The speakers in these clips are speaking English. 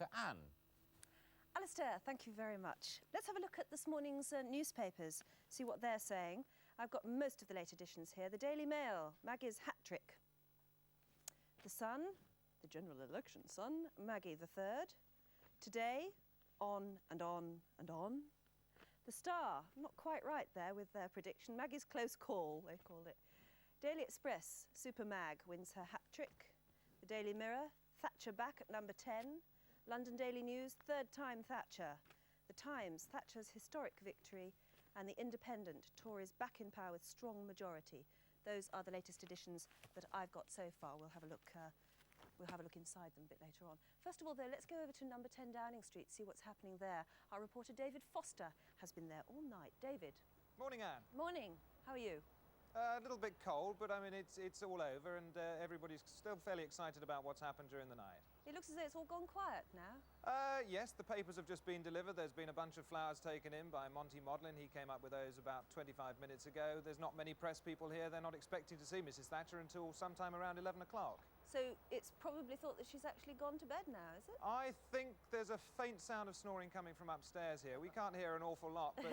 to Anne. Alistair, thank you very much. Let's have a look at this morning's newspapers, see what they're saying. I've got most of the late editions here. The Daily Mail, Maggie's hat-trick. The Sun, the general election Sun, Maggie the Third. Today, on and on and on. The Star, not quite right there with their prediction. Maggie's close call, they called it. Daily Express, Super Mag wins her hat-trick. The Daily Mirror, Thatcher back at number 10. London Daily News, third time Thatcher. The Times, Thatcher's historic victory. And The Independent, Tories back in power with strong majority. Those are the latest editions that I've got so far. We'll have a look inside them a bit later on. First of all, though, let's go over to number 10 Downing Street, see what's happening there. Our reporter David Foster has been there all night. David. Morning, Anne. Morning. How are you? A little bit cold, but I mean, it's all over and everybody's still fairly excited about what's happened during the night. It looks as though it's all gone quiet now. Yes, the papers have just been delivered. There's been a bunch of flowers taken in by Monty Modlin. He came up with those about 25 minutes ago. There's not many press people here. They're not expecting to see Mrs. Thatcher until sometime around 11 o'clock. So it's probably thought that she's actually gone to bed now, is it? I think there's a faint sound of snoring coming from upstairs here. We can't hear an awful lot, but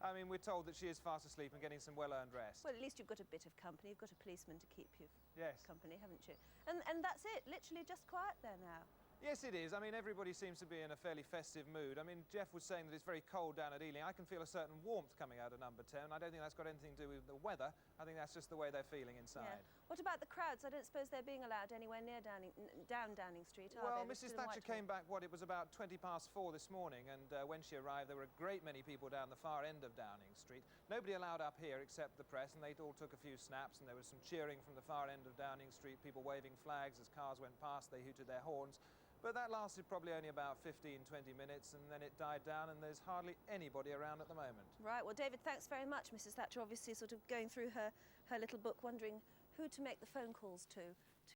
I mean, we're told that she is fast asleep and getting some well-earned rest. Well, at least you've got a bit of company. You've got a policeman to keep you yes. company, haven't you? And that's it, literally just quiet there now. Yes, it is. I mean, everybody seems to be in a fairly festive mood. I mean, Jeff was saying that it's very cold down at Ealing. I can feel a certain warmth coming out of number 10. I don't think that's got anything to do with the weather. I think that's just the way they're feeling inside. Yeah. What about the crowds? I don't suppose they're being allowed anywhere near down Downing Street, are well, they? Mrs. Thatcher came back, it was about 20 past 4 this morning, and when she arrived, there were a great many people down the far end of Downing Street. Nobody allowed up here except the press, and they all took a few snaps, and there was some cheering from the far end of Downing Street, people waving flags as cars went past, they hooted their horns. But that lasted probably only about 15, 20 minutes, and then it died down, and there's hardly anybody around at the moment. Right, well, David, thanks very much. Mrs. Thatcher obviously sort of going through her little book, wondering who to make the phone calls to.